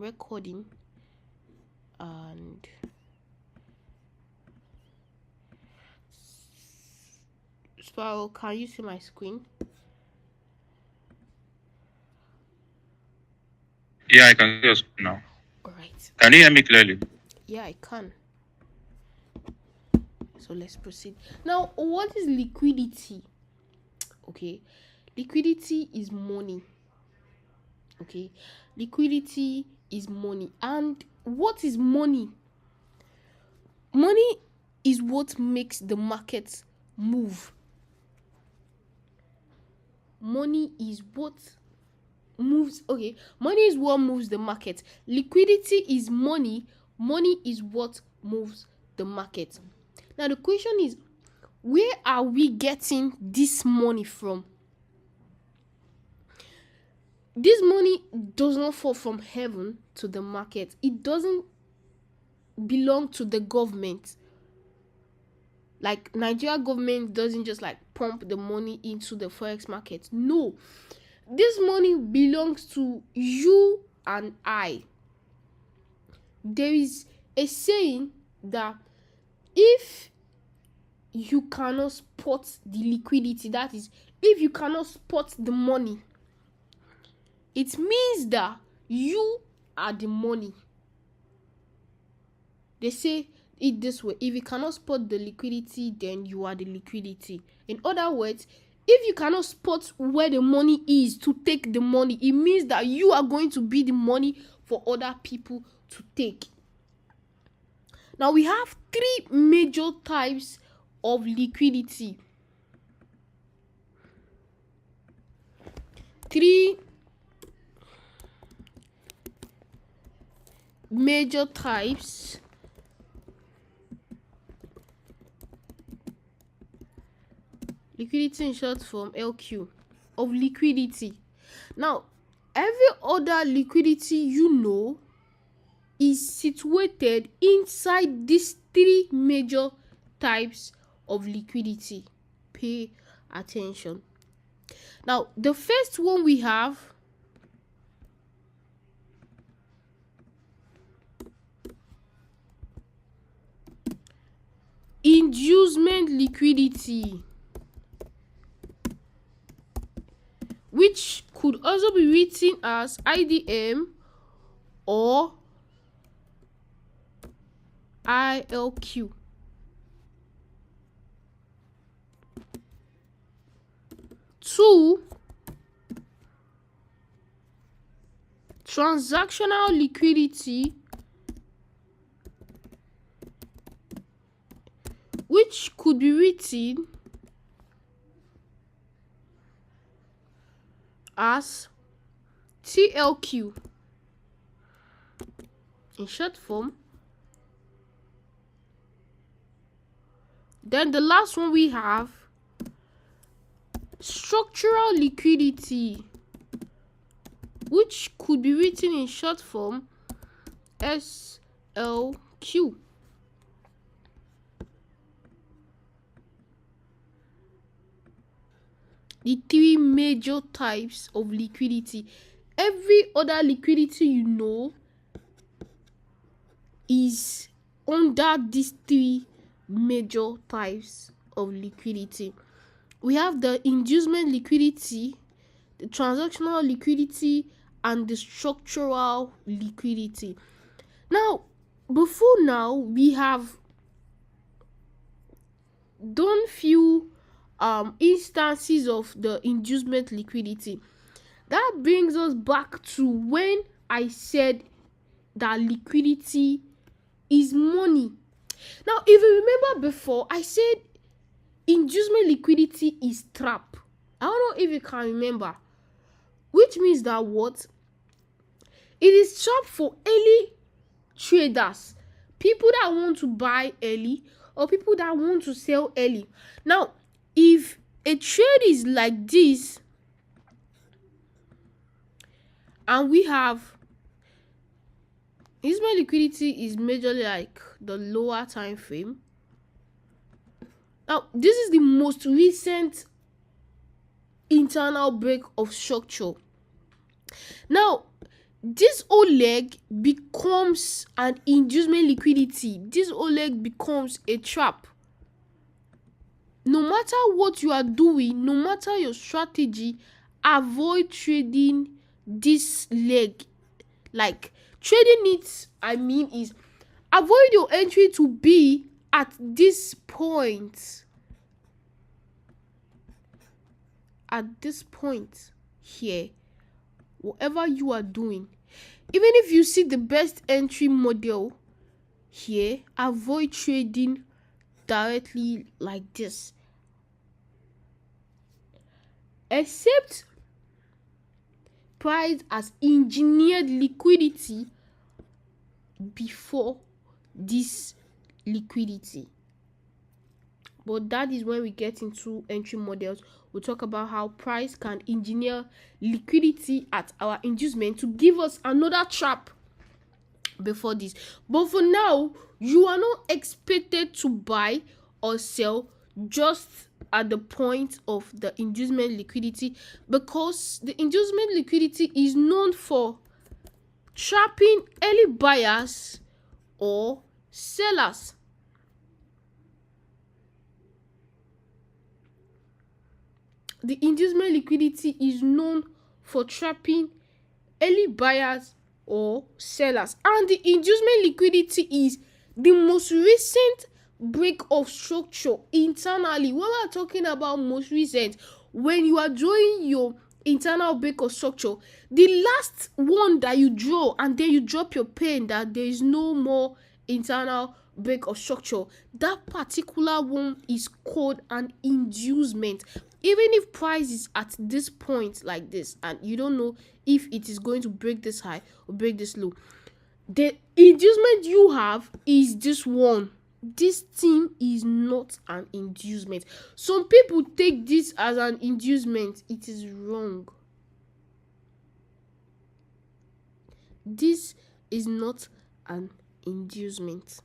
recording, and Sparrow, can you see my screen? Yeah, I can see your screen now. All right. Can you hear me clearly? Yeah, I can. So let's proceed. Now, what is liquidity? Okay, liquidity is money. Okay, liquidity is money. And what is money? Money is what makes the market move. Money is what moves. Okay, money is what moves the market. Liquidity is money. Money is what moves the market. Now the question is, where are we getting this money from? This money does not fall from heaven to the market. It doesn't belong to the government. Like Nigeria government doesn't just like pump the money into the forex market. No, this money belongs to you and I. There is a saying that if you cannot spot the liquidity, that is, if you cannot spot the money, it means that you are the money. They say it this way: if you cannot spot the liquidity, then you are the liquidity. In other words, if you cannot spot where the money is to take the money, it means that you are going to be the money for other people to take. Now we have three major types of liquidity. Three major types liquidity, in short form LQ, of liquidity. Now every other liquidity is situated inside these three major types of liquidity. Pay attention. Now the first one we have inducement liquidity, which could also be written as IDM or ILQ. Two, transactional liquidity, which could be written as TLQ in short form. Then the last one we have structural liquidity, which could be written in short form SLQ. The three major types of liquidity. Every other liquidity is under these three major types of liquidity. We have the inducement liquidity, the transactional liquidity, and the structural liquidity. Now, before now, we have done few instances of the inducement liquidity. That brings us back to when I said that liquidity is money. Now, if you remember before, I said inducement liquidity is trap. I don't know if you can remember, which means that what? It is trap for early traders, people that want to buy early or people that want to sell early. Now, if a trade is like this and we have inducement liquidity is majorly like the lower time frame. Now, this is the most recent internal break of structure. Now, this whole leg becomes an inducement liquidity. This whole leg becomes a trap. No matter what you are doing, no matter your strategy, avoid trading this leg. Like, trading it, I mean, is avoid your entry to be at this point. At this point here, whatever you are doing, even if you see the best entry model here, avoid trading directly like this, except price has engineered liquidity before this liquidity. But that is when we get into entry models. We'll talk about how price can engineer liquidity at our inducement to give us another trap before this. But for now, you are not expected to buy or sell just at the point of the inducement liquidity, because the inducement liquidity is known for trapping early buyers or sellers. The inducement liquidity is known for trapping early buyers or sellers, and the inducement liquidity is the most recent break of structure internally. When we're talking about most recent, when you are drawing your internal break of structure, the last one that you draw and then you drop your pen that there is no more internal break of structure, that particular one is called an inducement. Even if price is at this point like this and you don't know if it is going to break this high or break this low, the inducement you have is this one. This thing is not an inducement. Some people take this as an inducement. It is wrong. This is not an inducement.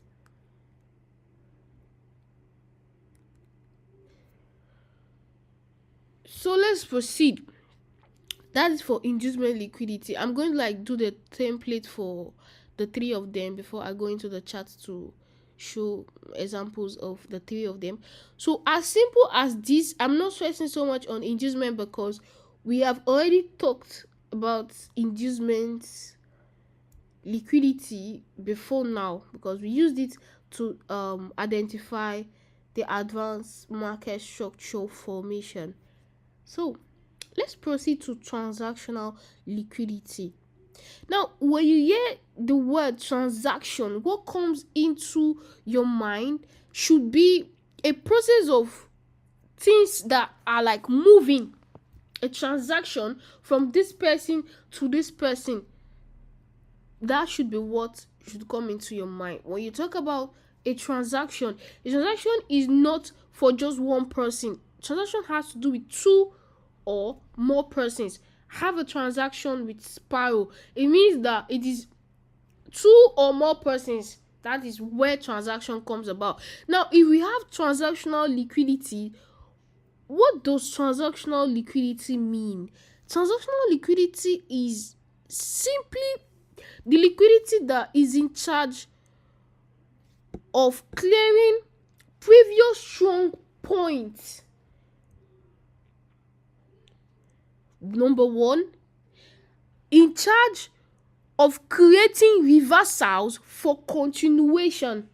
So let's proceed. That is for inducement liquidity. I'm going to do the template for the three of them before I go into the chart to show examples of the three of them. So as simple as this, I'm not stressing so much on inducement because we have already talked about inducement liquidity before now, because we used it to identify the advanced market structure formation. So let's proceed to transactional liquidity. Now, when you hear the word transaction, what comes into your mind should be a process of things that are like moving, a transaction from this person to this person. That should be what should come into your mind. When you talk about a transaction is not for just one person. Transaction has to do with two or more persons. Have a transaction with Sparrow, it means that it is two or more persons. That is where transaction comes about. Now, if we have transactional liquidity, what does transactional liquidity mean? Transactional liquidity is simply the liquidity that is in charge of clearing previous strong points. Number one, in charge of creating reversals for continuation.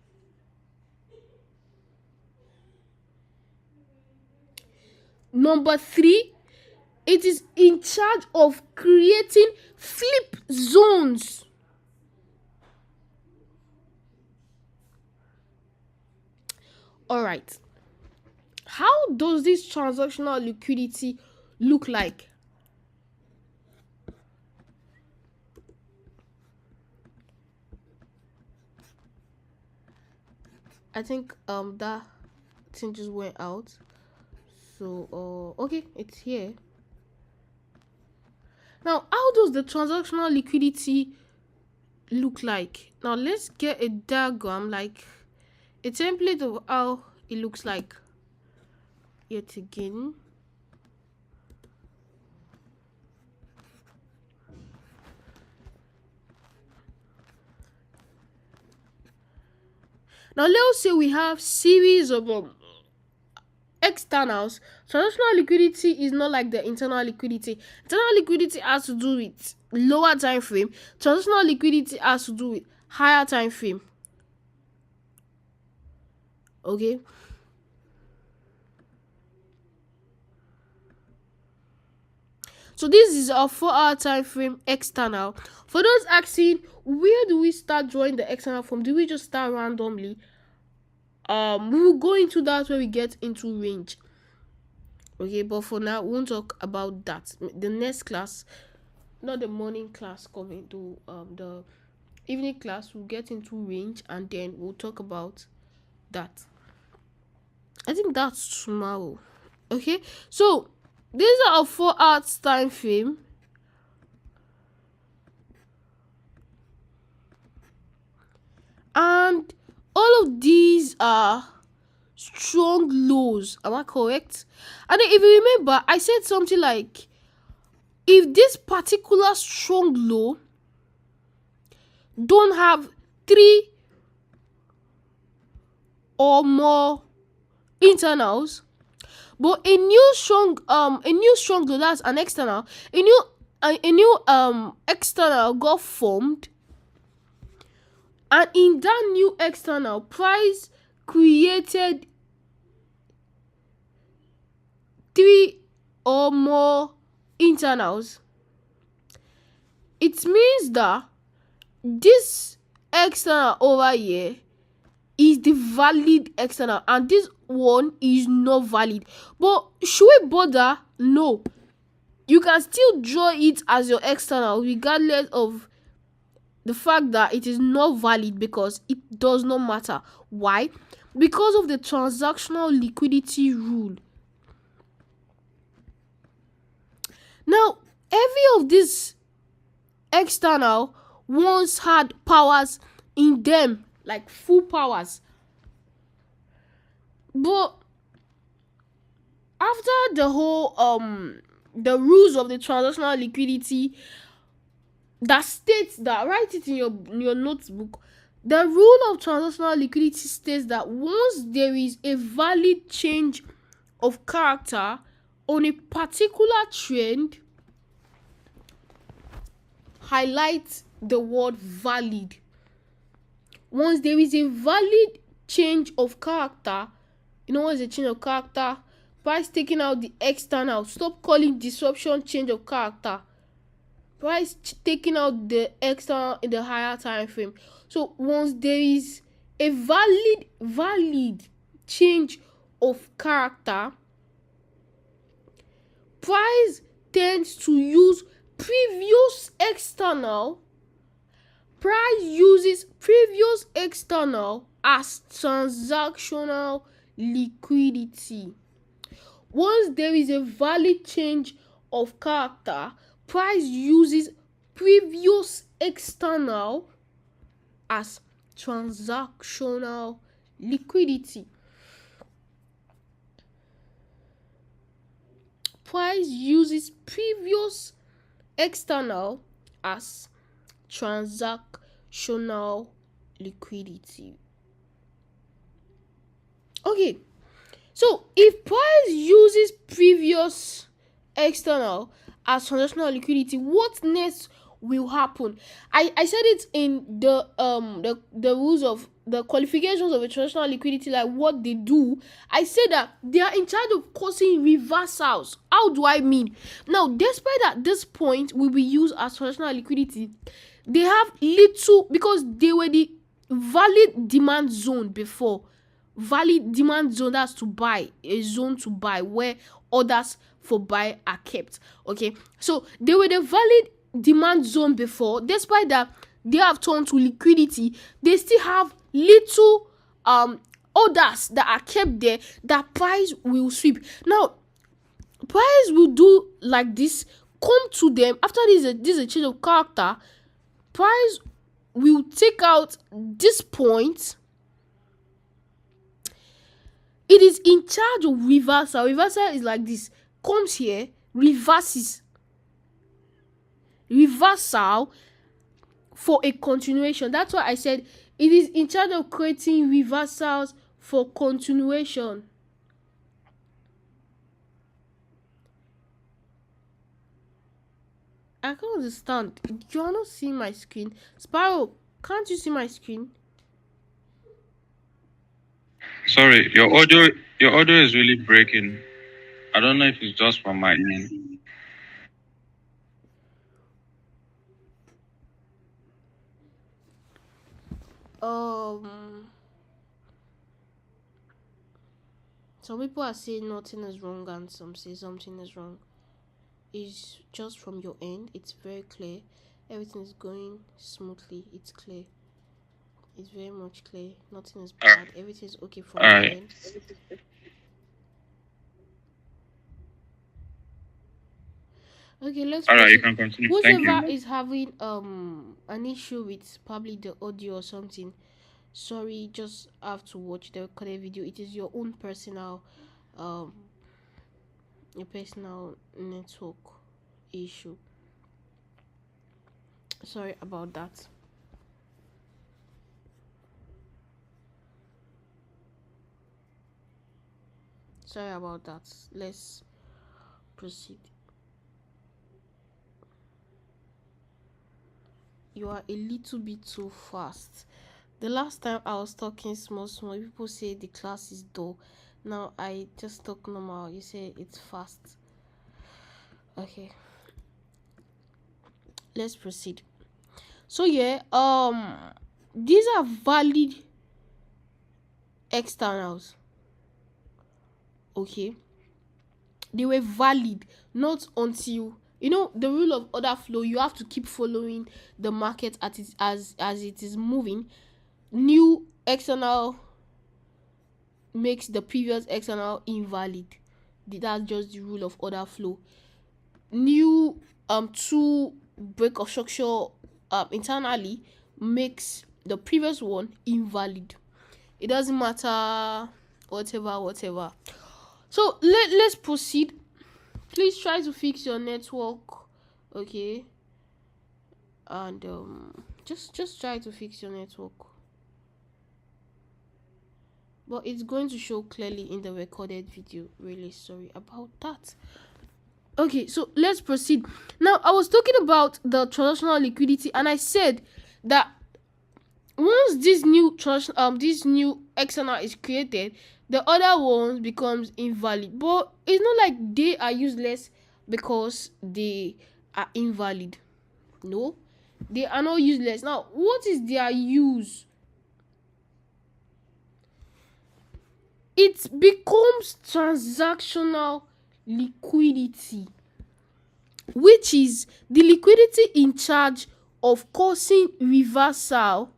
Number three, it is in charge of creating flip zones. All right. How does this transactional liquidity look like? I think that thing just went out. So okay, it's here. Now, how does the transactional liquidity look like? Now let's get a diagram, like a template of how it looks like. Yet again, Now let's say we have series of externals. Transactional liquidity is not like the internal liquidity. Internal liquidity has to do with lower time frame. Transactional liquidity has to do with higher time frame. Okay. So this is our 4-hour time frame external. For those asking, where do we start drawing the external from? Do we just start randomly? We will go into that when we get into range. Okay, but for now, we won't talk about that. The next class, not the morning class coming to the evening class, we'll get into range and then we'll talk about that. I think that's tomorrow. Okay, so these are our 4 hours time frame. And all of these are strong lows. Am I correct? And then if you remember, I said something like, if this particular strong low don't have 3 or more internals, but a new strong low, that's an external, a new external got formed, and in that new external, price created 3 or more internals, it means that this external over here is the valid external and this one is not valid. But should we bother? No. You can still draw it as your external regardless of the fact that it is not valid, because it does not matter. Why? Because of the transactional liquidity rule. Now, every of these external once had powers in them, like full powers. But after the whole the rules of the transactional liquidity that states that, write it in your notebook, the rule of transactional liquidity states that once there is a valid change of character on a particular trend, highlight the word valid. Once there is a valid change of character, what's a change of character? Price taking out the external. Stop calling disruption change of character. Price taking out the external in the higher time frame. So once there is a valid change of character, price tends to use previous external. Price uses previous external as transactional liquidity. Once there is a valid change of character, price uses previous external as transactional liquidity. Price uses previous external as transactional liquidity. Okay, so if price uses previous external as transactional liquidity, what next will happen? I said it in the rules of the qualifications of a transactional liquidity, like what they do. I said that they are in charge of causing reversals. How do I mean? Now, despite at this point we will use as transactional liquidity, they have little, because they were the valid demand zone before. Valid demand zone, that's to buy, a zone to buy where orders for buy are kept. Okay, so they were the valid demand zone before. Despite that they have turned to liquidity, they still have little orders that are kept there that price will sweep. Now, price will do like this, come to them after this is a change of character. Price will take out this point. It is in charge of reversal. Reversal is like this, comes here, reverses. Reversal for a continuation. That's why I said it is in charge of creating reversals for continuation. I can't understand. You are not seeing my screen. Sparrow, can't you see my screen? Sorry, your audio is really breaking. I don't know if it's just from my end. Some people are saying nothing is wrong and some say something is wrong. It's just from your end. It's very clear. Everything is going smoothly. It's clear. It's very much clear. Nothing is bad. Everything is okay from your Alright. end. Okay, let's Alright, you proceed. can continue. Thank Whoever you. is having an issue with probably the audio or something, sorry, just have to watch the recorded video. It is your own personal your personal network issue. Sorry about that. Sorry about that. Let's proceed. You are a little bit too fast. The last time I was talking small, people say the class is dull. Now I just talk normal. You say it's fast. Okay. Let's proceed. So yeah, these are valid externals. Okay. They were valid not until the rule of order flow. You have to keep following the market as it is moving. New external makes the previous external invalid. That's just the rule of order flow. New two break of structure internally makes the previous one invalid. It doesn't matter whatever. So let's proceed. Please try to fix your network, okay? And just try to fix your network. But it's going to show clearly in the recorded video. Really sorry about that. Okay, so let's proceed. Now, I was talking about the transactional liquidity, and I said that once this new XNR is created, the other ones becomes invalid. But it's not like they are useless because they are invalid. No, they are not useless. Now, what is their use? It becomes transactional liquidity, which is the liquidity in charge of causing reversal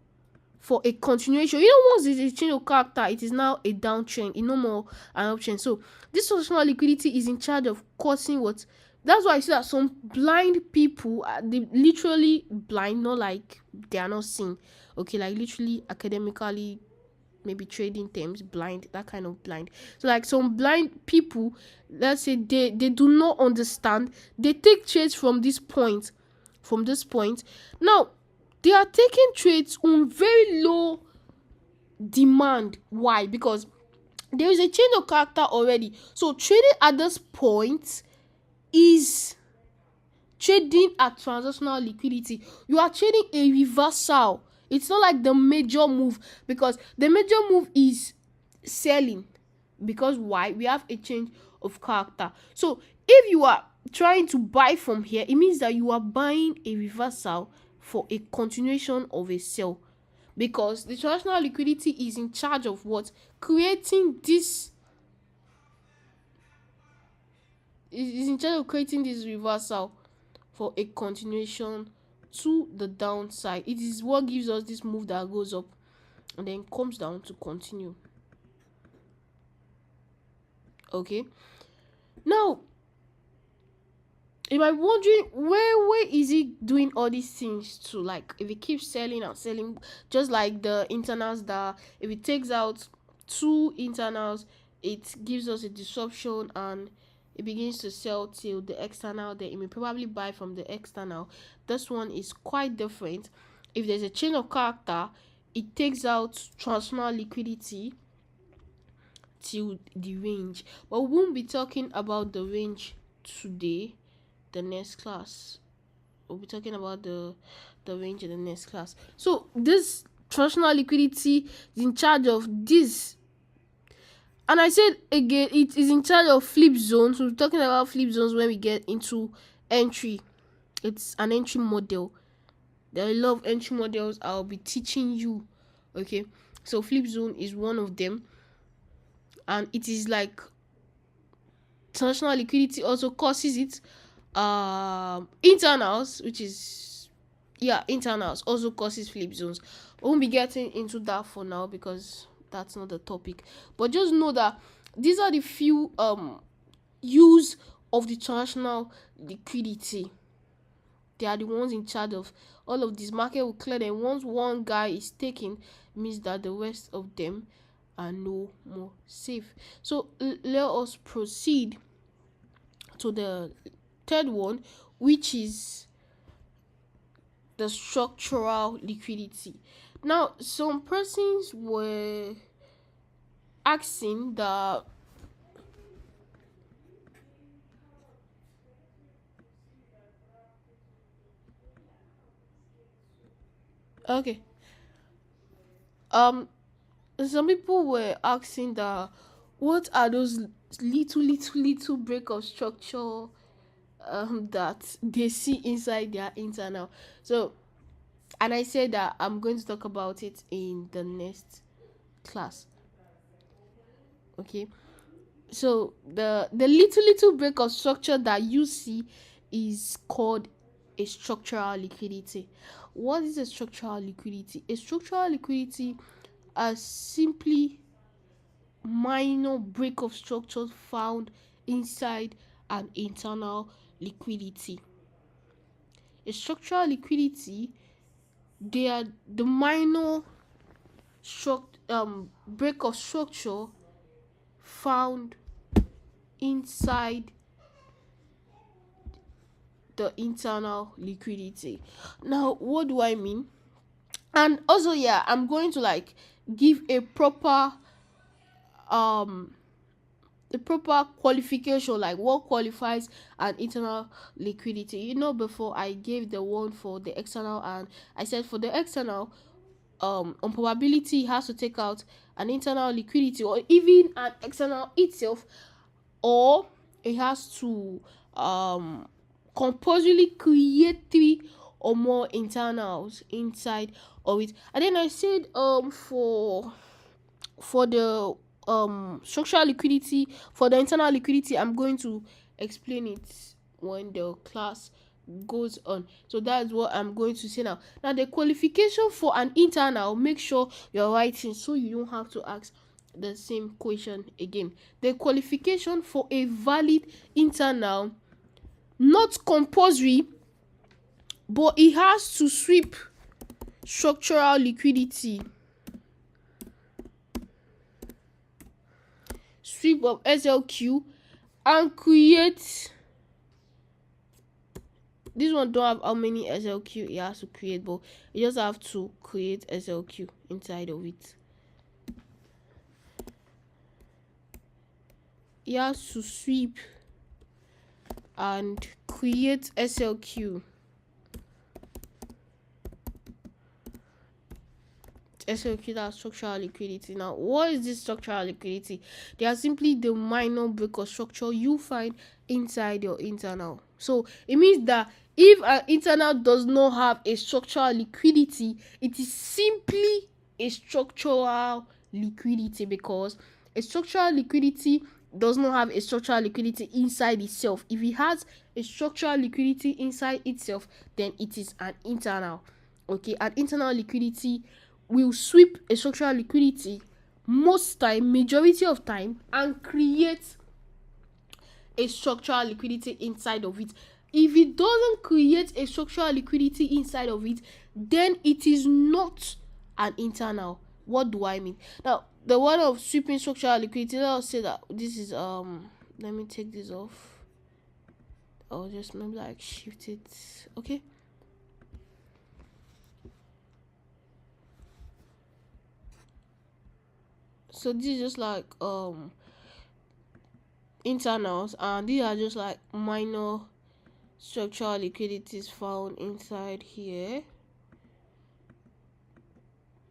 for a continuation. Once it's a change of character, it is now a downtrend, no more an uptrend. So this transactional liquidity is in charge of causing what. That's why I see that some blind people are they literally blind, not like they are not seeing. Okay, like literally academically, maybe trading terms, blind, that kind of blind. So like some blind people, let's say they do not understand, they take trades from this point. Now they are taking trades on very low demand. Why? Because there is a change of character already. So trading at this point is trading at transactional liquidity. You are trading a reversal. It's not like the major move, because the major move is selling. Because why? We have a change of character. So if you are trying to buy from here, it means that you are buying a reversal for a continuation of a sell, because the transactional liquidity is in charge of what? Creating this is in charge of creating this reversal for a continuation to the downside. It is what gives us this move that goes up and then comes down to continue. Okay, now you might be wondering where is he doing all these things to? Like, if he keeps selling and selling, just like the internals, that if it takes out two internals, it gives us a disruption and it begins to sell till the external, then it may probably buy from the external. This one is quite different. if there's a change of character, it takes out transactional liquidity till the range. But we won't be talking about the range today. The next class, we'll be talking about the range in the next class. So this transactional liquidity is in charge of this. And I said again, it is in charge of flip zones. We're talking about flip zones when we get into entry. It's an entry model. There are a lot of entry models I'll be teaching you. Okay, so flip zone is one of them, and it is like transactional liquidity also causes it. Internals, which is internals also causes flip zones. We won't be getting into that for now because that's not the topic. But just know that these are the few use of the transactional liquidity. They are the ones in charge of all of this. Market will clear them. Once one guy is taken, means that the rest of them are no more safe. So let us proceed to the third one, which is the structural liquidity. Now, some persons were asking the okay. Some people were asking that what are those little break of structure that they see inside their internal. So, and I said that I'm going to talk about it in the next class. Okay, so the little break of structure that you see is called a structural liquidity. What is a structural liquidity? A structural liquidity are simply minor break of structures found inside an internal liquidity. A structural liquidity, they are the minor break of structure found inside the internal liquidity. Now, what do I mean? And also, I'm going to give a proper qualification, like what qualifies an internal liquidity. Before I gave the one for the external, and I said for the external, on probability it has to take out an internal liquidity or even an external itself, or it has to compulsorily create 3 or more internals inside of it. And then I said for the structural liquidity, for the internal liquidity, I'm going to explain it when the class goes on. So that's what I'm going to say now. Now, the qualification for an internal, make sure you're writing so you don't have to ask the same question again. The qualification for a valid internal, not compulsory, but it has to sweep structural liquidity, sweep of SLQ, and create. This one don't have how many SLQ it has to create, but you just have to create SLQ inside of it. It has to sweep and create SLQ. SLQ, that's structural liquidity. Now, what is this structural liquidity? They are simply the minor break of structure you find inside your internal. So it means that if an internal does not have a structural liquidity, it is simply a structural liquidity, because a structural liquidity does not have a structural liquidity inside itself. If it has a structural liquidity inside itself, then it is an internal. Okay, an internal liquidity will sweep a structural liquidity most time, majority of time, and create a structural liquidity inside of it. If it doesn't create a structural liquidity inside of it, then it is not an internal. What do I mean? Now, the word of sweeping structural liquidity, let us say that this is let me take this off. I'll just maybe shift it. Okay. So this is just like internals, and these are just like minor structural liquidities found inside here,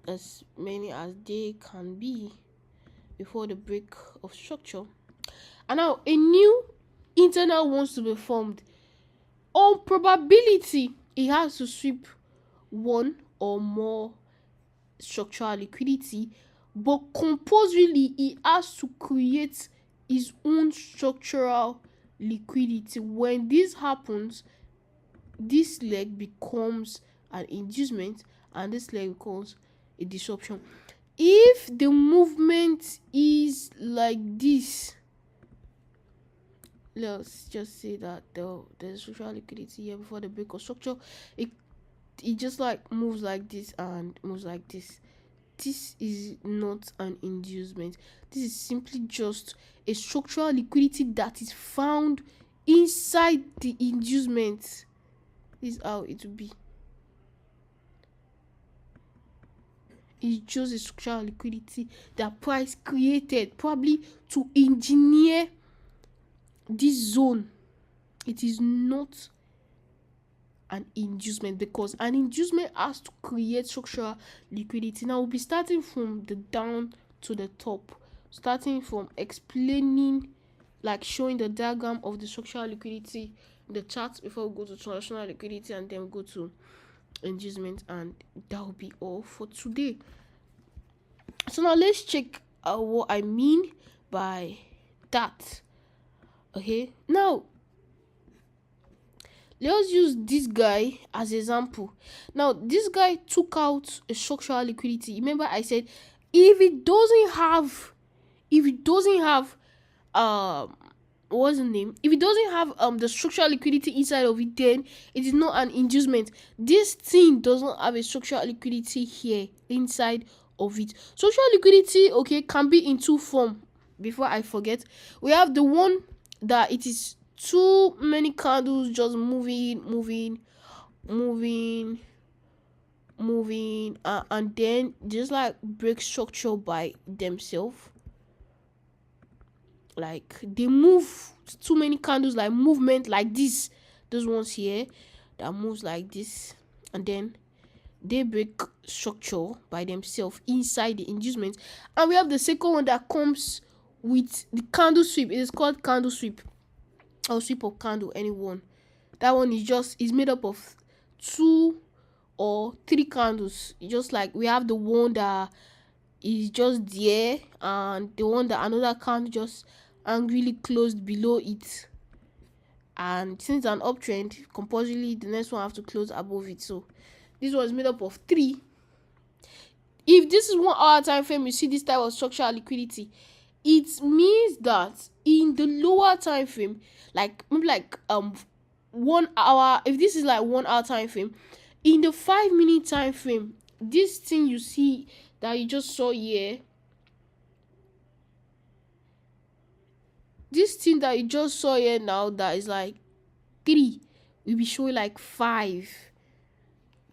as many as they can be before the break of structure. And now a new internal wants to be formed. On probability, it has to sweep one or more structural liquidity, but compulsorily it has to create its own structural liquidity. When this happens, this leg becomes an inducement and this leg becomes a disruption. If the movement is like this, let's just say that there's structural liquidity here before the break of structure, it just like moves like this and moves like this. This is not an inducement. This is simply just a structural liquidity that is found inside the inducement. This is how it will be. It's just a structural liquidity that price created probably to engineer this zone. It is not an inducement, because an inducement has to create structural liquidity. Now we'll be starting from the down to the top, starting from explaining, like showing the diagram of the structural liquidity, the chart, before we go to transactional liquidity, and then we go to inducement, and that will be all for today. So now let's check what I mean by that. Okay, now let's use this guy as example. Now this guy took out a structural liquidity. Remember I said if it doesn't have what's the name, if it doesn't have the structural liquidity inside of it, then it is not an inducement. This thing does not have a structural liquidity here inside of it. Structural liquidity, okay, can be in two forms. Before I forget, we have the one that it is too many candles just moving, and then just like break structure by themselves. Like they move too many candles, like movement like this. Those ones here that moves like this, and then they break structure by themselves inside the inducement. And we have the second one that comes with the candle sweep. It is called candle sweep or sweep of candle, anyone. That one is made up of 2 or 3 candles. It's just like we have the one that is just there, and the one that another candle just angrily closed below it. And since an uptrend, compulsorily the next one have to close above it. So this one is made up of 3. If this is 1 hour time frame, you see this type of structural liquidity, it means that in the lower time frame, like maybe like 1 hour, if this is like 1 hour time frame, in the 5-minute time frame, this thing you see that you just saw here, this thing that you just saw here now that is like 3 will be showing like 5,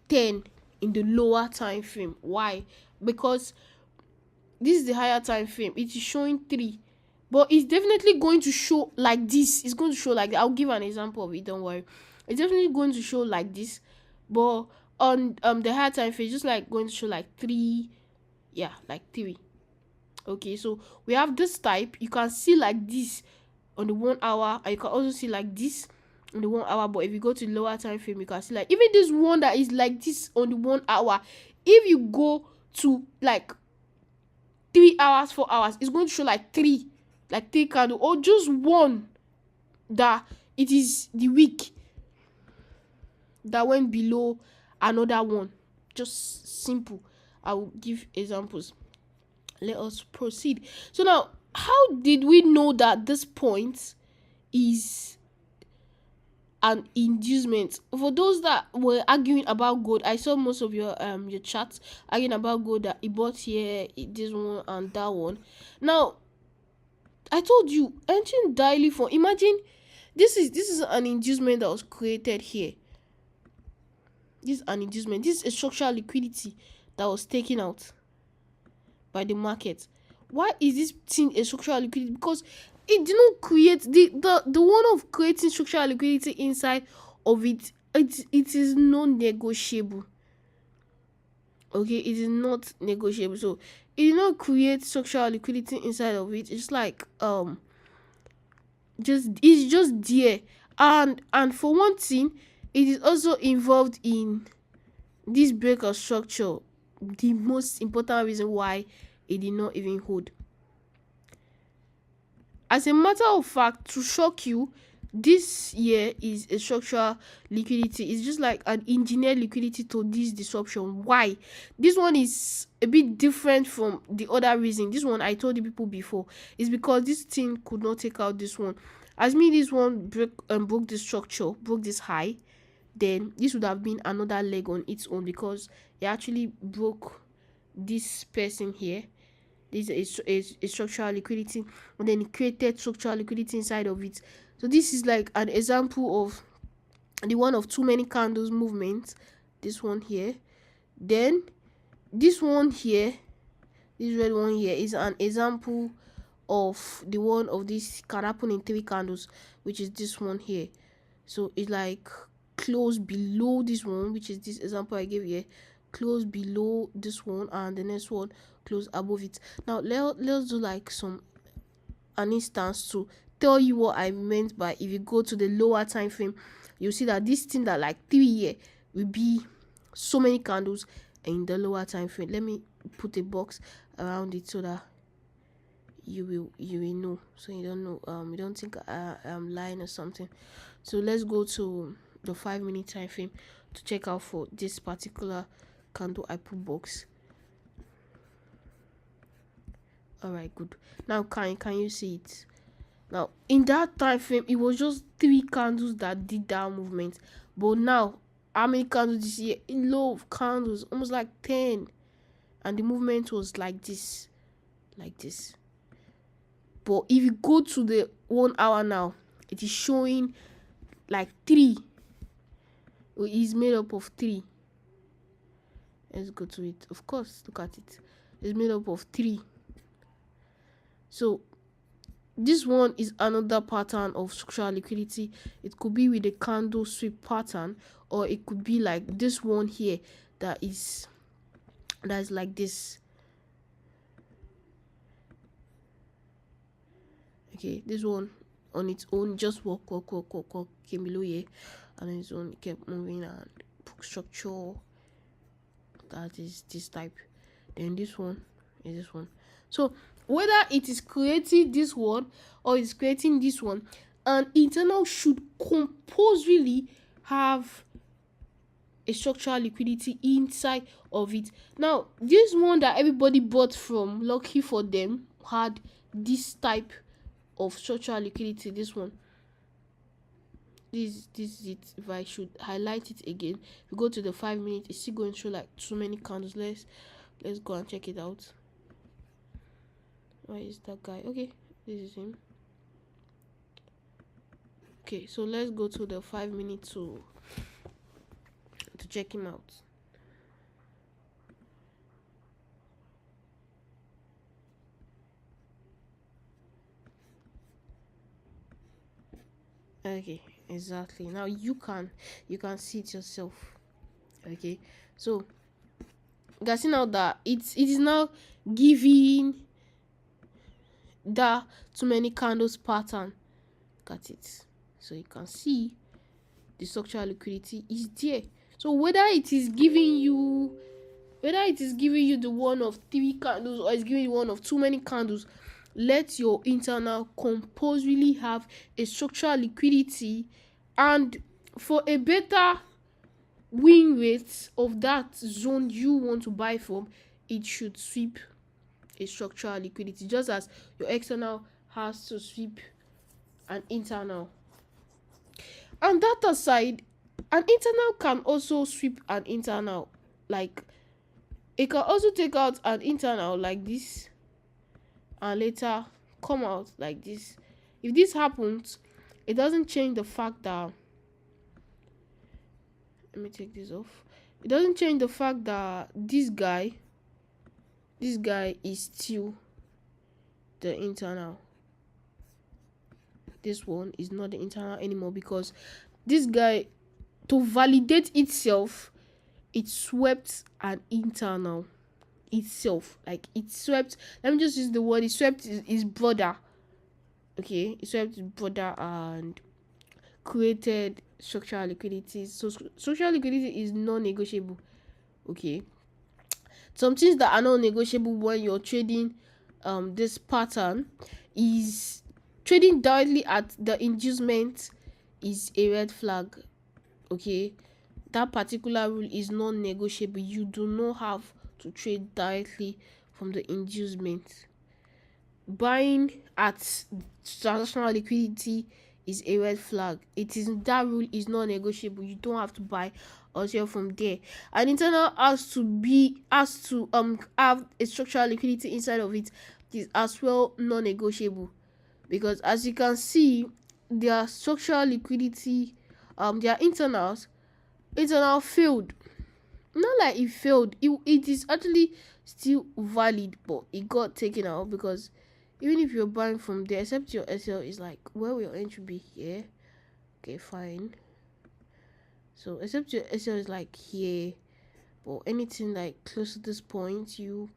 10 in the lower time frame. Why? Because this is the higher time frame, it is showing 3, but it's definitely going to show like this. It's going to show like, I'll give an example of it, don't worry. It's definitely going to show like this, but on the higher time frame, it's just like going to show like 3. Yeah, like 3. Okay, so we have this type. You can see like this on the 1 hour, and you can also see like this on the 1 hour. But if you go to lower time frame, you can see like even this one that is like this on the 1 hour. If you go to like 3 hours, 4 hours, it's going to show like 3 candle, or just one that it is the week that went below another one. Just simple. I will give examples. Let us proceed. So now, how did we know that this point is an inducement? For those that were arguing about gold, I saw most of your chats arguing about gold, that it bought here, this one and that one. Now I told you, entering daily for, imagine this is an inducement that was created here. This is an inducement. This is a structural liquidity that was taken out by the market. Why is this thing a structural liquidity? Because it did not create the one of creating structural liquidity inside of it. It is non-negotiable. Okay, it is not negotiable. So it did not create structural liquidity inside of it. It's like it's just there. And for one thing, it is also involved in this break of structure. The most important reason why it did not even hold. As a matter of fact, to shock you, this year is a structural liquidity. It's just like an engineered liquidity to this disruption. Why? This one is a bit different from the other reason. This one I told the people before is because this thing could not take out this one. As me, this one broke the structure, broke this high, then this would have been another leg on its own because it actually broke this person here. This is a structural liquidity, and then it created structural liquidity inside of it. So this is like an example of the one of too many candles movement. This one here, then this one here, this red one here is an example of the one of this can happen in 3 candles, which is this one here. So it's like close below this one, which is this example I gave here, close below this one, and the next one close above it. Now let's do like an instance to tell you what I meant by if you go to the lower time frame, you'll see that this thing that like 3 here will be so many candles in the lower time frame. Let me put a box around it so that you will know, so you don't know, you don't think I'm lying or something. So let's go to the 5-minute time frame to check out for this particular candle I put box. All right, good. Now can you see it? Now in that time frame, it was just 3 candles that did that movement, but now how many candles this year? A lot of candles, almost like 10, and the movement was like this. But if you go to the 1 hour now, it is showing like 3. It is made up of 3. Let's go to it. Of course, look at it. It's made up of 3. So this one is another pattern of structural liquidity. It could be with a candle sweep pattern, or it could be like this one here that is like this. Okay, this one on its own just walk came below here, and on its own it kept moving and structure that is this type. Then this one is this one. So whether it is creating this one or it's creating this one, an internal should compulsorily have a structural liquidity inside of it. Now this one that everybody bought from, lucky for them, had this type of structural liquidity. This one, this is it. If I should highlight it again, if you go to the 5 minutes, it's still going to show like too many candles. Let's go and check it out. Where is that guy? Okay, this is him. Okay, so let's go to the 5 minutes to check him out. Okay, exactly. Now you can see it yourself. Okay, so you can see now that it is now giving that too many candles pattern. Look at it. So you can see the structural liquidity is there. So whether it is giving you the one of 3 candles or it's giving you one of too many candles, let your internal compulsorily have a structural liquidity, and for a better win rate of that zone you want to buy from, it should sweep a structural liquidity, just as your external has to sweep an internal. And that aside, an internal can also sweep an internal. Like it can also take out an internal like this and later come out like this. If this happens, it doesn't change the fact that, let me take this off. It doesn't change the fact that this guy is still the internal. This one is not the internal anymore, because this guy, to validate itself, it swept an internal itself. Like, it swept, let me just use the word, it swept his brother. Okay, it swept his brother and created structural liquidity. So structural liquidity is non-negotiable. Okay, some things that are non-negotiable when you're trading this pattern is trading directly at the inducement is a red flag. Okay, that particular rule is non-negotiable. You do not have to trade directly from the inducement. Buying at transactional liquidity is a red flag. That rule is non-negotiable. You don't have to buy or sell from there. An internal has to have a structural liquidity inside of it. It is as well non-negotiable, because as you can see, their structural liquidity, their internal failed. Not like it failed, it is actually still valid, but it got taken out, because even if you're buying from there, except your SL is like, where will your entry be? Here. Okay, fine. So except your SL is like here, but anything like close to this point, you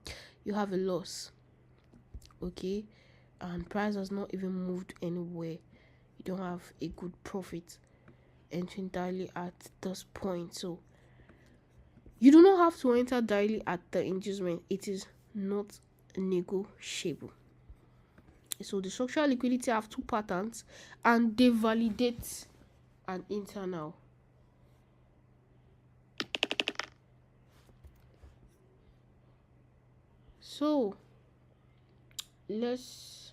have a loss. Okay, and price has not even moved anywhere. You don't have a good profit entering daily at this point. So you do not have to enter daily at the inducement. It is not negotiable. So the structural liquidity have two patterns, and they validate an internal. So let's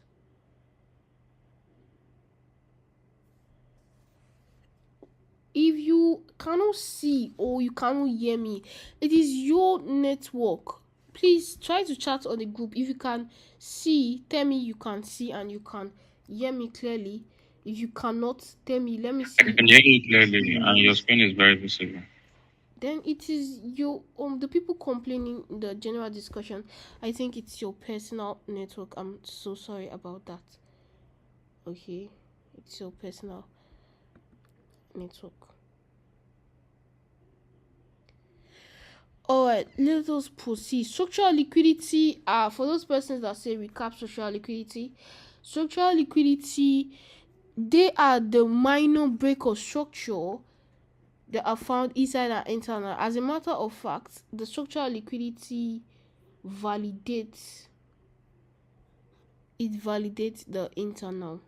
if you cannot see or you cannot hear me, it is your network. Please try to chat on the group. If you can see, tell me you can see and you can hear me clearly. If you cannot, tell me, let me see. I can hear you clearly, and your screen is very visible. Then it is your the people complaining in the general discussion. I think it's your personal network. I'm so sorry about that. Okay, it's your personal network. Alright, let us proceed. Structural liquidity, for those persons that say recap structural liquidity, they are the minor break of structure that are found inside an internal. As a matter of fact, the structural liquidity validates the internal.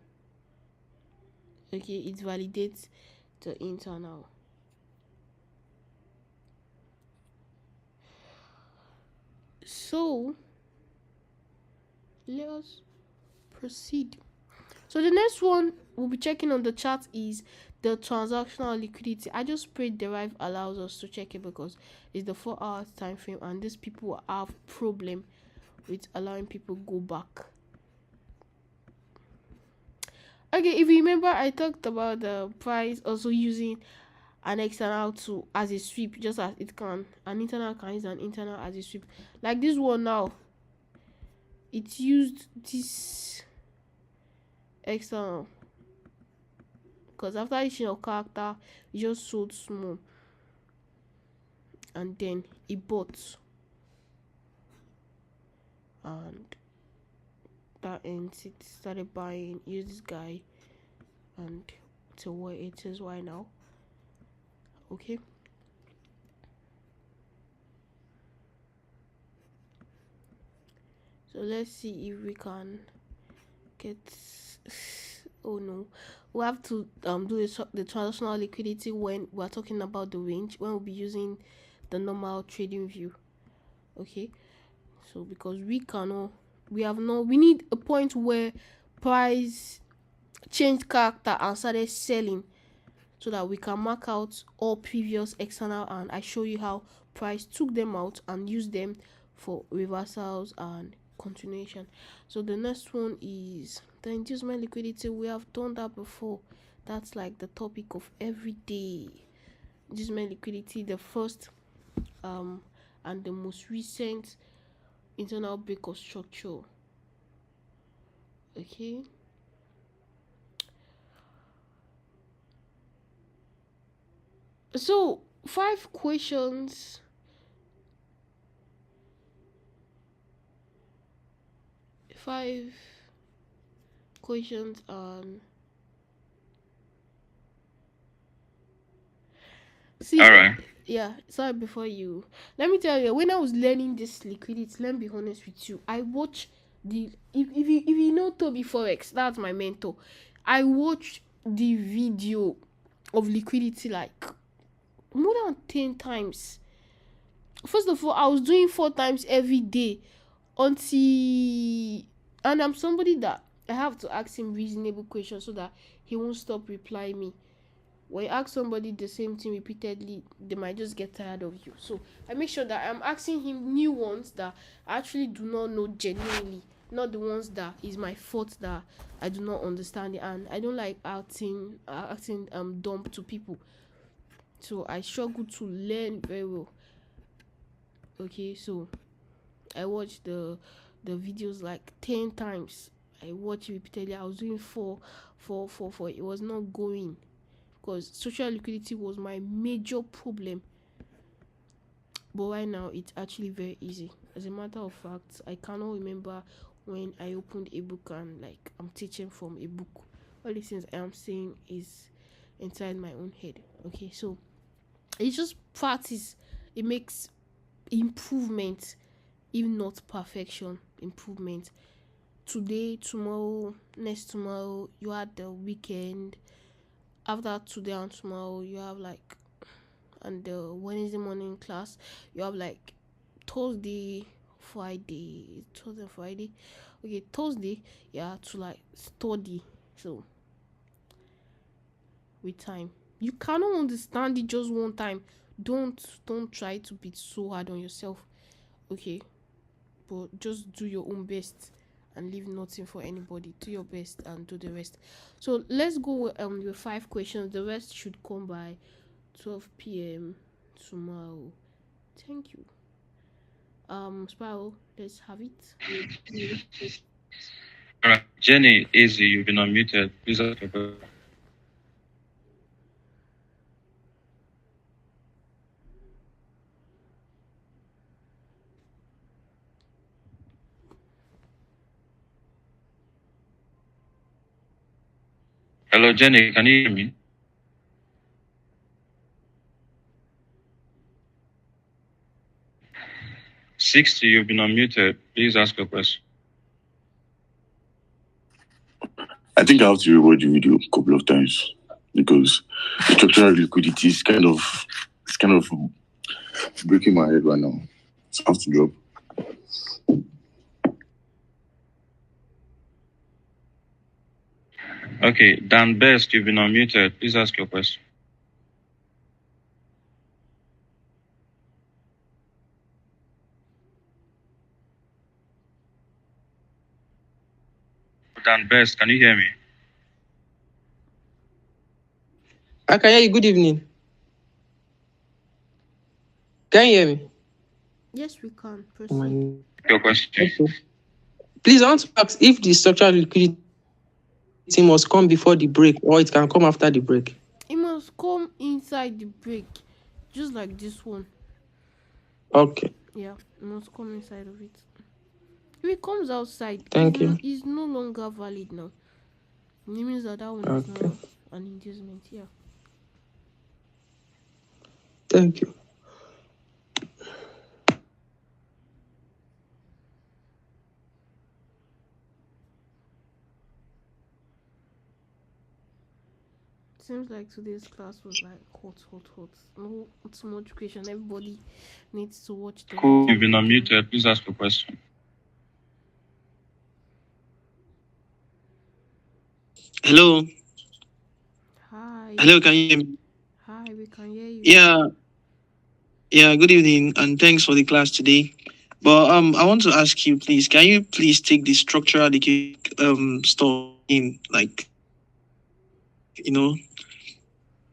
Okay, it validates the internal. So let us proceed. So the next one we'll be checking on the chart is the transactional liquidity. I just prayed derive allows us to check it, because it's the 4 hours time frame, and these people have problem with allowing people go back. Okay, if you remember, I talked about the price also using an external to as a sweep, just as an internal can use an internal as a sweep. Like this one now, it used this external, because after issuing of character, it just sold small, and then it bought, and that ends. It started buying. Use this guy, and to where it is right now. Okay. So let's see if we can get. Oh no, we have to do the transactional liquidity when we're talking about the range, when we'll be using the normal trading view. Okay, so because we need a point where price changed character and started selling, so that we can mark out all previous external, and I show you how price took them out and used them for reversals and continuation. So the next one is the inducement liquidity. We have done that before. That's like the topic of every day. Inducement liquidity, the first and the most recent internal break of structure. Okay. So 5 questions. 5 questions on. See, All right. yeah. Sorry, before you, let me tell you. When I was learning this liquidity, let me be honest with you. I watched the if you know Toby Forex, that's my mentor. I watched the video of liquidity like more than 10 times. First of all, I was doing 4 times every day until, and I'm somebody that I have to ask him reasonable questions so that he won't stop replying me. When you ask somebody the same thing repeatedly, they might just get tired of you. So I make sure that I'm asking him new ones that I actually do not know genuinely, not the ones that is my fault that I do not understand it. And I don't like acting dumb to people. So I struggle to learn very well. Okay, so I watched the videos like 10 times. I watched it repeatedly. I was doing four. It was not going because social liquidity was my major problem. But right now, it's actually very easy. As a matter of fact, I cannot remember when I opened a book and like I'm teaching from a book. All the things I am saying is inside my own head. Okay, so it's just practice. It makes improvement, if not perfection, improvement. Today, tomorrow, next tomorrow, you had the weekend. After today and tomorrow, you have like, and the Wednesday morning class, you have like Thursday, Friday, Thursday, Friday. Okay, Thursday, you have to like study. So, with time, you cannot understand it just one time. Don't try to be so hard on yourself. Okay, but just do your own best and leave nothing for anybody. Do your best and do the rest. So let's go with 5 questions. The rest should come by 12 p.m. tomorrow. Thank you. Spiral, let's have it. All right. Jenny, Easy, you've been unmuted. Please ask your question. Hello, Jenny. Can you hear me? 60, you've been unmuted. Please ask your question. I think I have to rewatch the video a couple of times because structural liquidity is kind of breaking my head right now. So I have to drop. Okay, Dan Best, you've been unmuted. Please ask your question. Dan Best, can you hear me? I can hear you. Good evening. Can you hear me? Yes, we can. Proceed. Your question. Okay. Please, I want to ask if the structural liquidity must come before the break or it can come after the break. It must come inside the break, just like this one. Okay. Yeah, it must come inside of it. If it comes outside, Thank you. It's no longer valid now. It means that one is Okay. not an inducement. Yeah. Thank you. Seems like today's class was like hot. No too much question. Everybody needs to watch the Cool. video. You've been unmuted. Please ask your question. Hello. Hi. Hello, can you hear me? Hi, we can hear you. Yeah, good evening and thanks for the class today. But I want to ask you, please, can you please take the structural liquidity stuff in, like,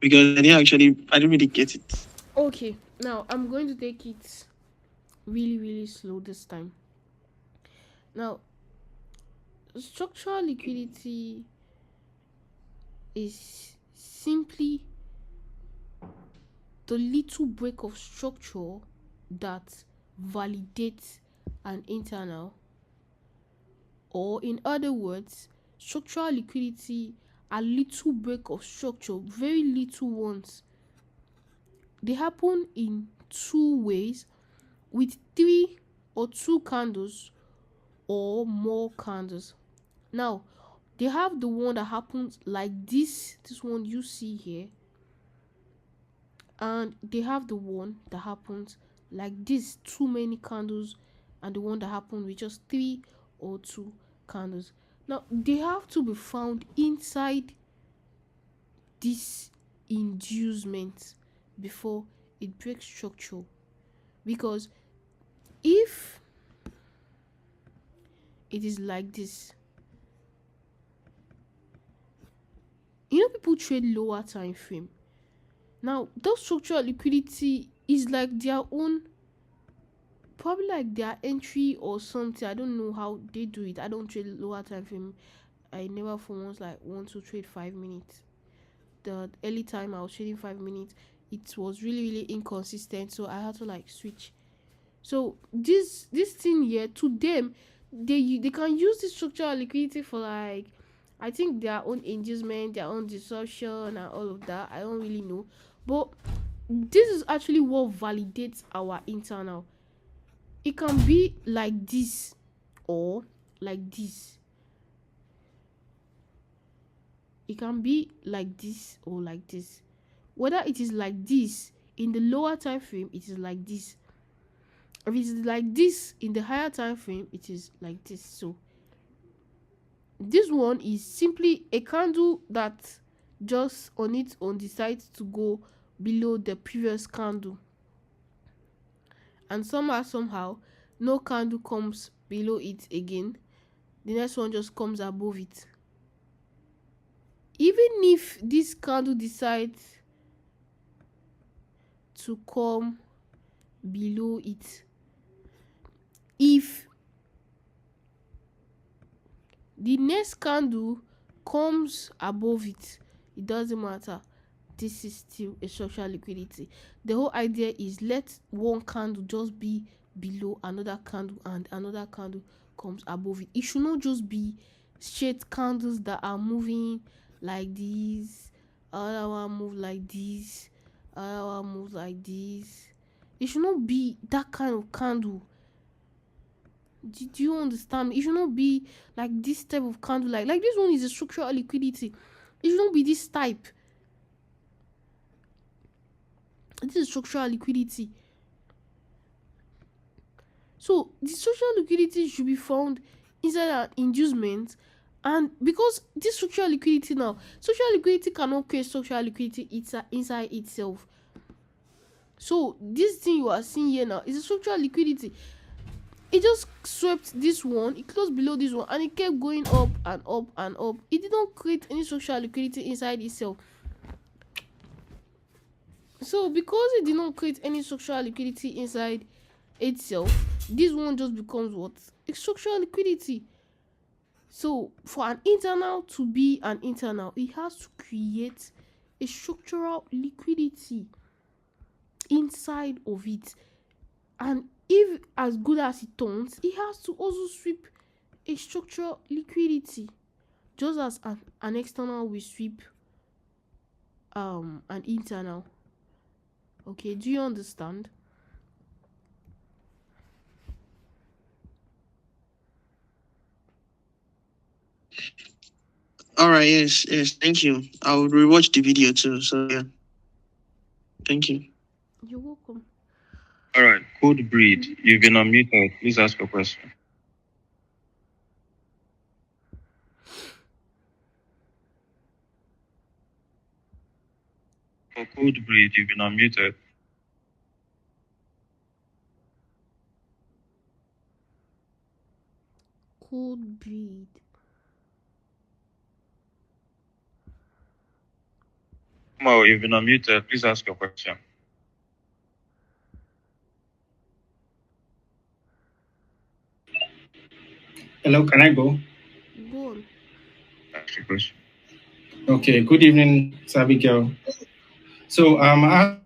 because I didn't really get it. Okay, now I'm going to take it really, really slow this time. Now, Structural liquidity is simply the little break of structure that validates an internal, or in other words, structural liquidity are little break of structure, very little ones. They happen in two ways, with 3 or 2 candles or more candles. Now, they have the one that happens like this one you see here, and they have the one that happens like this, too many candles, and the one that happens with just 3 or 2 candles. Now, they have to be found inside this inducement before it breaks structure, because if it is like this, people trade lower time frame. Now, that structural liquidity is like their own, probably like their entry or something. I don't know how they do it. I don't trade lower time frame. I never for once like want to trade 5 minutes. The early time I was trading 5 minutes, it was really really inconsistent, so I had to like switch. So this thing here, to them, they can use this structural liquidity for like, I think their own inducement, their own disruption, and all of that. I don't really know, but this is actually what validates our internal. It can be like this or like this. It can be like this or like this. Whether it is like this in the lower time frame, it is like this. If it is like this in the higher time frame, it is like this. So this one is simply a candle that just on its own decides to go below the previous candle, and somehow no candle comes below it again. The next one just comes above it. Even if this candle decides to come below it, if the next candle comes above it, it doesn't matter. This is still a structural liquidity. The whole idea is let one candle just be below another candle and another candle comes above it. It should not just be straight candles that are moving like this, another one move like this, another one move like this. It should not be that kind of candle. Do you understand? It should not be like this type of candle. Like this one is a structural liquidity. It should not be this type. This is structural liquidity. So the structural liquidity should be found inside an inducement, and because this structural liquidity now, structural liquidity cannot create structural liquidity inside itself. So this thing you are seeing here now is a structural liquidity. It just swept this one, it closed below this one, and it kept going up and up and up. It did not create any structural liquidity inside itself. So because it did not create any structural liquidity inside itself, this one just becomes what? A structural liquidity. So for an internal to be an internal, it has to create a structural liquidity inside of it. And if as good as it turns, it has to also sweep a structural liquidity, just as an external will sweep an internal. Okay, do you understand? All right, yes, thank you. I will rewatch the video too. So yeah, thank you. You're welcome. All right, Code Breed, you've been unmuted. Please ask your question. For Code Breed, you've been unmuted. Cold breed. Mo, you've been unmuted. Please ask your question. Hello, can I go? first. Okay, good evening, Abigail. So I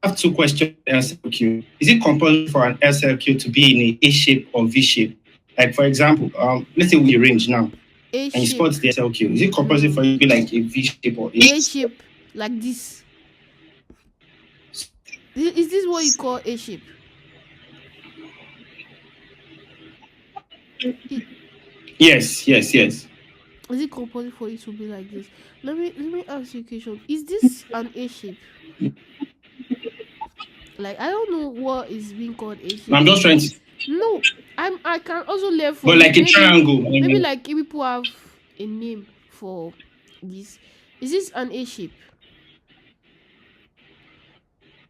have two questions. SLQ. Is it compulsory for an SLQ to be in a shape or V shape? Like for example, let's say we range now A and you shape. spot the SLQ. Is it compulsory for you to be like a V shape or A shape, like this. Is this what you call A shape? Yes. Is it compulsory for it to be like this? Let me ask you a question. Is this an A shape? Like, I don't know what is being called A shape. I'm just trying to, No, I can also learn from but like you. a triangle. Maybe like if people have a name for this. Is this an A shape?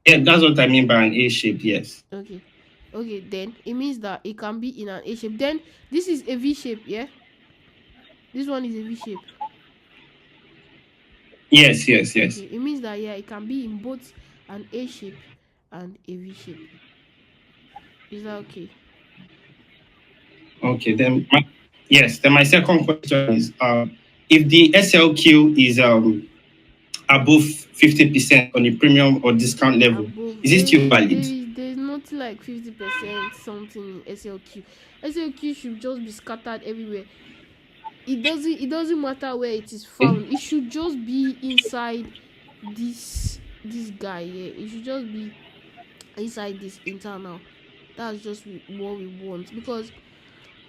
Yeah, that's what I mean by an A shape. Yes. Okay, then it means that it can be in an A shape. Then this is a V shape, yeah? This one is a V shape. Yes. Okay, it means that it can be in both an A shape and a V shape. Is that okay? Okay. Then my second question is if the SLQ is above 50% on the premium or discount level, Above, is it still valid? there's nothing like 50% something in SLQ. SLQ should just be scattered everywhere. It doesn't matter where it is found. It should just be inside this guy here. It should just be inside this internal. That's just what we want, because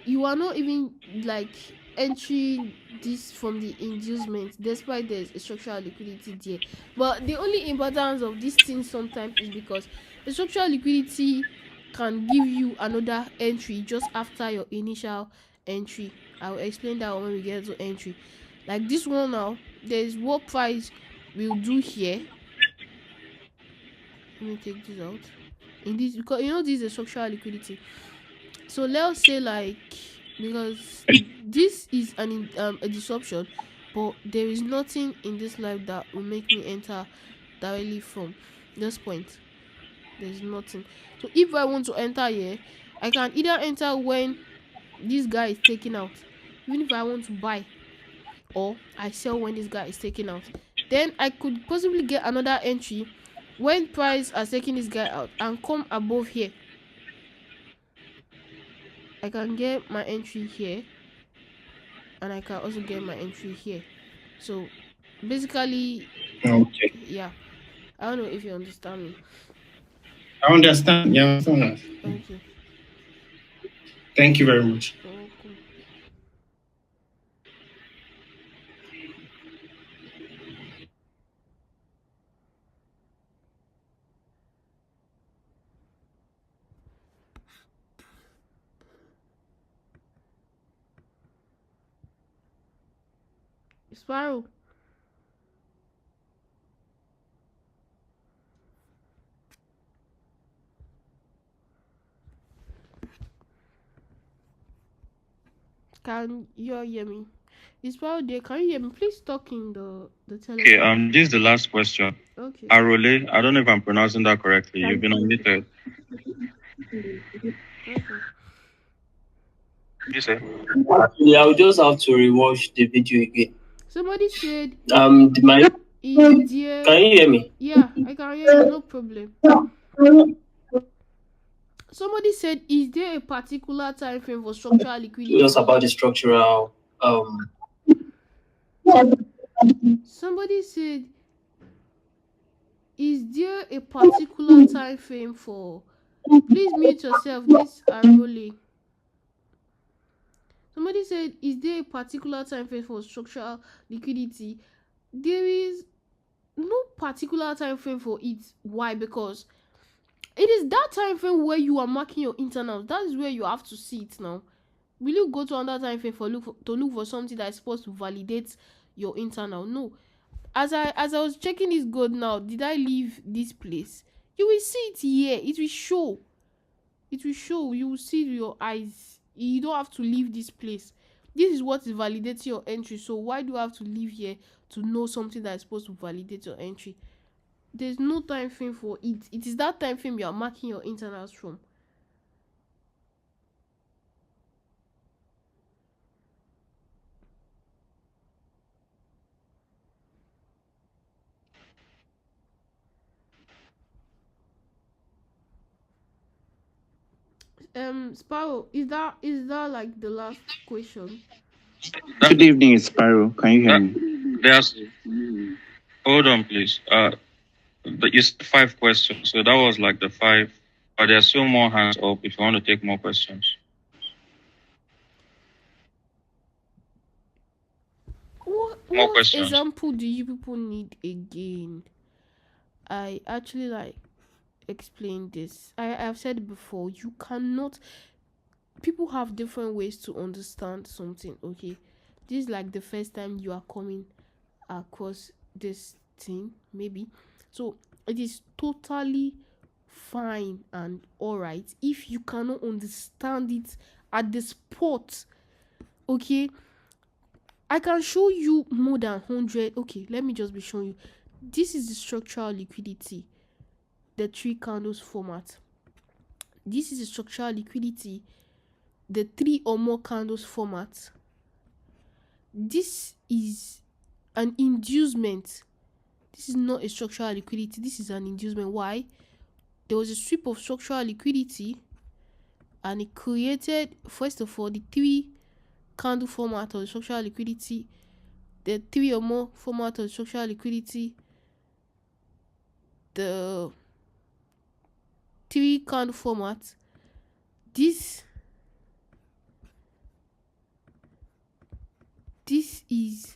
you are not even like entering this from the inducement, despite there's a structural liquidity there. But the only importance of this thing sometimes is because the structural liquidity can give you another entry just after your initial entry. I'll explain that when we get to entry. Like this one now, there's what price will do here. Let me take this out. In this, because this is a structural liquidity. So let's say, like, because this is a disruption, but there is nothing in this life that will make me enter directly from this point. There's nothing. So if I want to enter here, I can either enter when this guy is taken out, even if I want to buy, or I sell when this guy is taken out. Then I could possibly get another entry when price are taking this guy out and come above here. I can get my entry here, and I can also get my entry here. So basically, Okay. yeah, I don't know if you understand me. I understand. Yeah, I understand that. Okay. Thank you very much. You're welcome. Sparrow. Can you all hear me? Is Sparrow there? Can you hear me? Please talk in the telegram. Okay, this is the last question. Okay. Arole, I don't know if I'm pronouncing that correctly. You've been unmuted. Okay. You say? Actually, I'll just have to rewatch the video again. Somebody said My is there. can you hear me? Yeah, I can hear you, no problem. Somebody said, is there a particular time frame for structural liquidity? Just about the structural Somebody said, is there a particular time frame for? Please mute yourself. This are rolling. Somebody said, is there a particular time frame for structural liquidity? There is no particular time frame for it. Why? Because it is that time frame where you are marking your internals. That is where you have to see it now. Will you go to another time frame to look for something that is supposed to validate your internal? No. As I was checking this code now, did I leave this place? You will see it here. It will show. It will show. You will see with your eyes. You don't have to leave this place. This is what is validating your entry. So why do you have to leave here to know something that is supposed to validate your entry? There's no time frame for it. It is that time frame you are marking your internals from. Sparrow, is that like the last question? Good evening, it's Sparrow. Can you hear me? There's hold on, please. You said 5 questions, so that was like the 5. But there's still more hands up if you want to take more questions. What questions. example do you people need again? I actually like explain this. I've said it before. You cannot. People have different ways to understand something. Okay, this is like the first time you are coming across this thing, maybe. So it is totally fine and alright if you cannot understand it at the spot. Okay, I can show you more than 100. Okay, let me just be showing you. This is the structural liquidity, the 3 candles format. This is the structural liquidity, the 3 or more candles format. This is an inducement. This is not a structural liquidity. This is an inducement. Why? There was a sweep of structural liquidity and it created, first of all, the 3 candle format of the structural liquidity, the 3 or more format of the structural liquidity, the 3 candle format. This is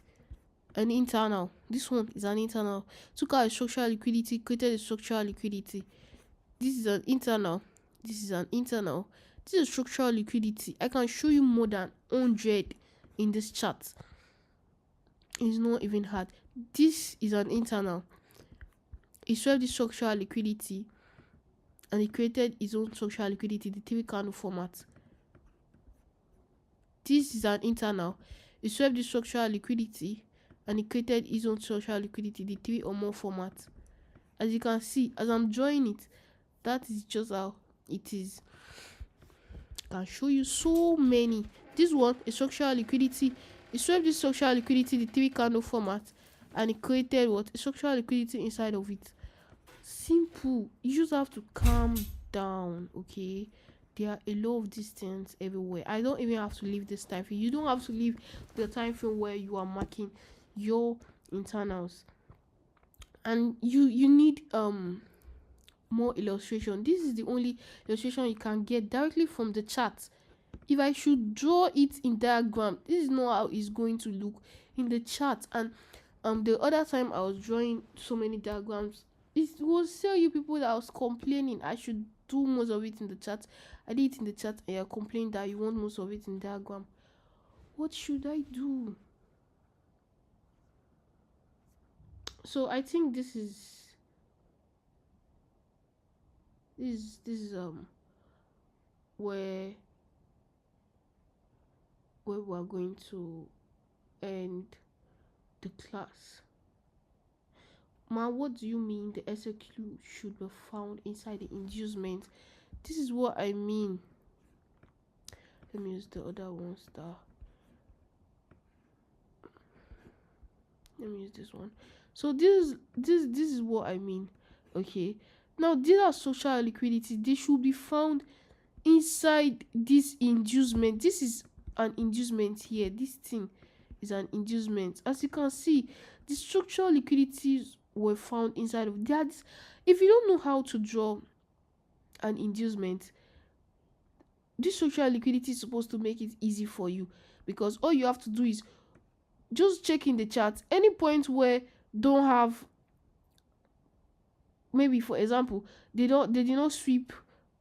an internal. This one is an internal. Took out a structural liquidity, created a structural liquidity. This is an internal. This is an internal. This is structural liquidity. I can show you more than 100 in this chart. It's not even hard. This is an internal. It swept the structural liquidity and it created its own structural liquidity, the 3 candle format. This is an internal. It swept the structural liquidity and it created its own structural liquidity, the 3 or more format. As you can see, as I'm drawing it, that is just how it is. I can show you so many. This one is structural liquidity. It swept the structural liquidity, the 3 candle format, and it created what? A structural liquidity inside of it. Simple. You just have to calm down, okay? There are a lot of distance everywhere. I don't even have to leave this time frame. You don't have to leave the time frame where you are marking your internals. And you need more illustration. This is the only illustration you can get directly from the chart. If I should draw it in diagram, this is not how it's going to look in the chart. And the other time I was drawing so many diagrams, it will tell you people that I was complaining I should do most of it in the chat. I did it in the chat and you're complaining that you want most of it in diagram. What should I do? So I think this is where we are going to end the class. Ma, what do you mean the SQ should be found inside the inducement? This is what I mean. Let me use the other one star. Let me use this one. So this is what I mean. Okay. Now these are social liquidity. They should be found inside this inducement. This is an inducement here. This thing is an inducement. As you can see, the structural liquidities were found inside of that. If you don't know how to draw an inducement, this structural liquidity is supposed to make it easy for you, because all you have to do is just check in the chart any point where don't have, maybe for example they did not sweep,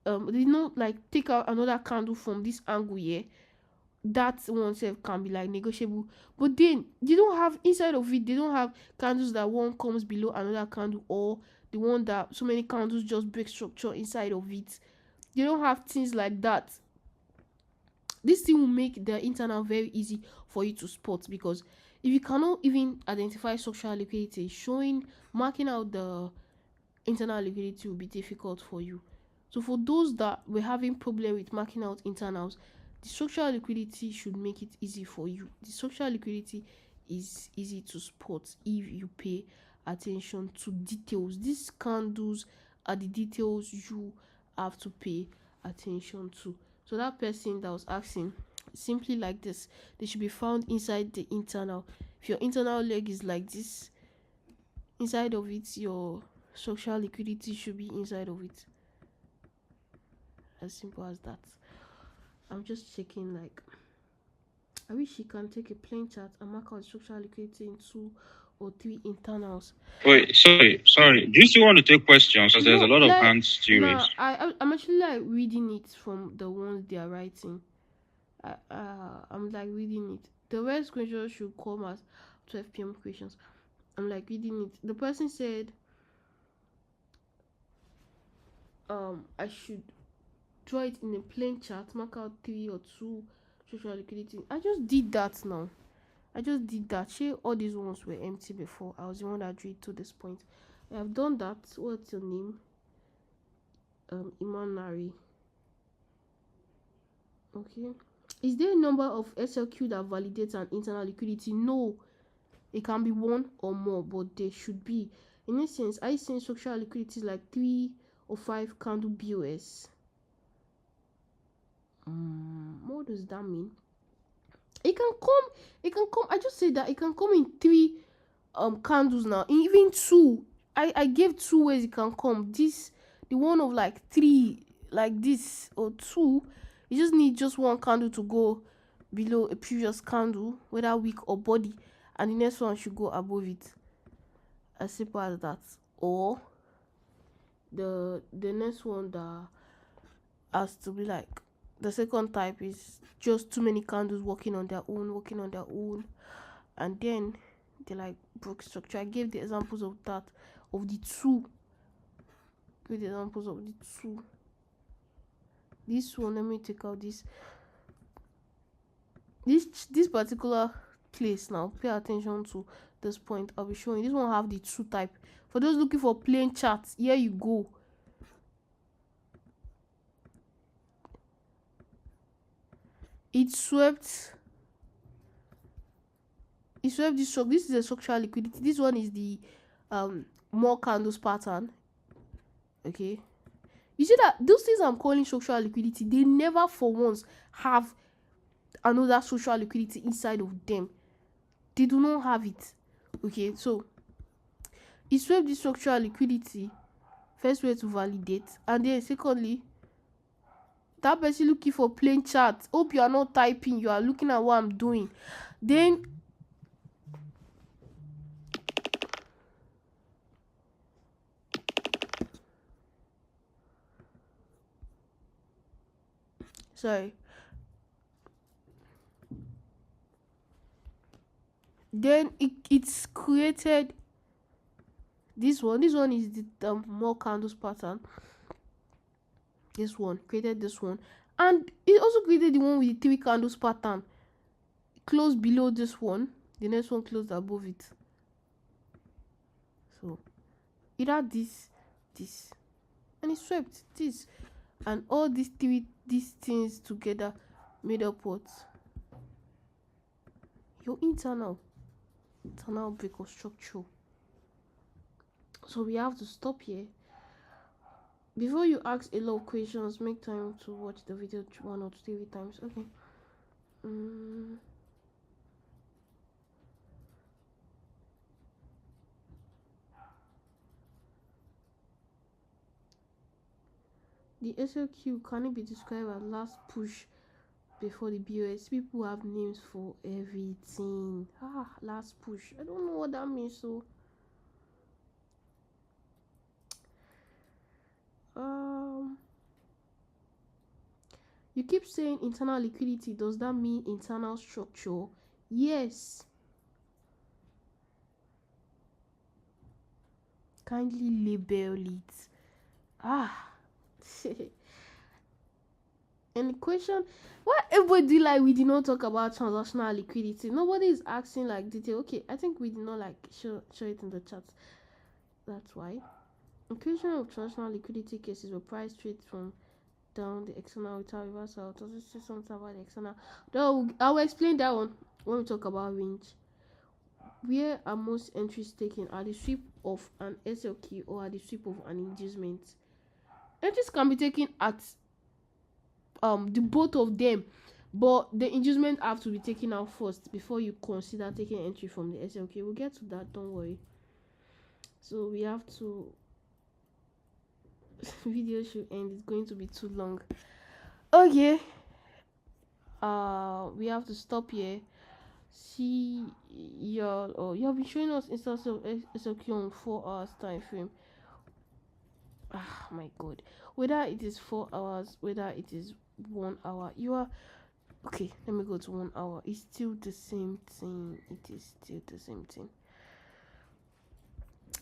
they did not like take out another candle from this angle here. That one self can be like negotiable, but then they don't have inside of it, they don't have candles that one comes below another candle, or the one that so many candles just break structure inside of it. They don't have things like that. This thing will make the internal very easy for you to spot, because if you cannot even identify structural liquidity, marking out the internal liquidity will be difficult for you. So for those that were having problem with marking out internals, the structural liquidity should make it easy for you. The structural liquidity is easy to spot if you pay attention to details. These candles are the details you have to pay attention to. So that person that was asking, simply like this, they should be found inside the internal. If your internal leg is like this, inside of it, your structural liquidity should be inside of it. As simple as that. I'm just checking, like, I wish you can take a plain chart and mark out structural liquidity in 2 or 3 internals. Wait, sorry. Do you still want to take questions? Because there's a lot of hands still raised. I'm actually like reading it from the ones they are writing. I'm like reading it. The rest questions should come as 12 p.m. questions. I'm like reading it. The person said, I should draw it in a plain chart, mark out 3 or 2 structural liquidity. I just did that now. Share all these ones were empty before. I was the one that drew it to this point. I have done that. What's your name? Imanari. Okay. Is there a number of SLQ that validates an internal liquidity? No. It can be 1 or more, but there should be. In this sense, I see structural liquidity like 3 or 5 candle BOS. What does that mean? It can come. I just said that it can come in 3 candles now, even 2. I gave 2 ways it can come. The one of like 3 like this, or 2, you just need just 1 candle to go below a previous candle, whether wick or body, and the next one should go above it. As simple as that. Or the next one that has to be like, the second type is just too many candles working on their own, and then they like broke structure. I gave the examples of that, of the 2. Give the examples of the 2. This one, let me take out this particular place now. Pay attention to this point. I'll be showing this one have the 2 type. For those looking for plain charts, here you go. It swept this structure. This is a structural liquidity. This one is the more candles pattern. Okay, you see that those things I'm calling structural liquidity, they never for once have another structural liquidity inside of them. They do not have it. Okay, so it swept the structural liquidity. First way to validate, and then secondly, that person looking for plain chart. Hope you are not typing, you are looking at what I'm doing. Then then it's created this one. This one is the more candles pattern. This one created this one, and it also created the one with the 3 candles pattern. Close below this one, the next one closed above it. So it had this, and it swept this, and all these things together made up what? Your internal break of structure. So we have to stop here. Before you ask a lot of questions, make time to watch the video 1 or 2 times. Okay. The SLQ, can it be described as last push before the BOS? People have names for everything. Last push. I don't know what that means. So you keep saying internal liquidity. Does that mean internal structure? Yes. Kindly label it. And the question, why everybody like we did not talk about transactional liquidity? Nobody is asking like detail. Okay, I think we did not like show it in the chat. That's why. Inclusion of transactional liquidity cases were priced straight from down the external without reversal. Does it say something about the external? Though I will explain that one when we talk about range. Where are most entries taken? At the sweep of an SLQ or at the sweep of an inducement? Entries can be taken at the both of them, but the inducement have to be taken out first before you consider taking entry from the SLK. We'll get to that, don't worry. So we have to video should end, it's going to be too long. Okay, we have to stop here. See y'all. Oh, you have been showing us instances of SLQ on 4 hours time frame. Ah, my god, whether it is 4 hours, whether it is 1 hour, you are okay. Let me go to 1 hour. It's still the same thing. It is still the same thing.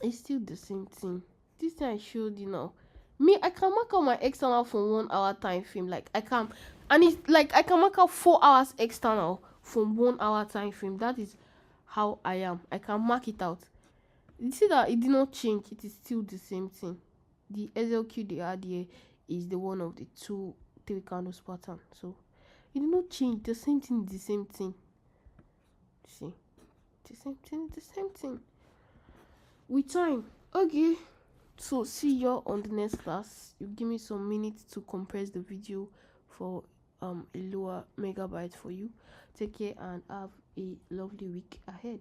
It's still the same thing. This thing I showed you now, me, I can mark out my external from 1 hour time frame, like I can, and it's like I can mark out 4 hours external from 1 hour time frame. That is how I am. I can mark it out. You see that it did not change. It is still the same thing. The SLQ they had here is the one of the 2-3 candles pattern, so it did not change. The same thing, the same thing. See, the same thing, the same thing with time. Okay, so see you on the next class. You give me some minutes to compress the video for a lower megabyte for you. Take care and have a lovely week ahead.